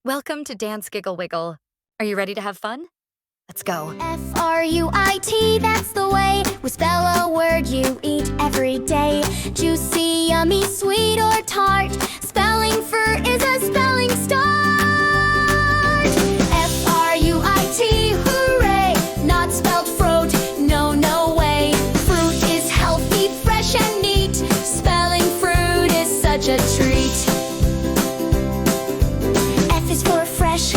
Welcome to Dance Giggle Wiggle. Are you ready to have fun? Let's go. F-R-U-I-T, that's the way we spell a word you eat every day. Juicy, yummy, sweet, or tart. Spelling fur is a spelling start. F-R-U-I-T, hooray! Not spelled fruit, no, no way. Fruit is healthy, fresh, and neat. Spelling fruit is such a treat. F is for fresh.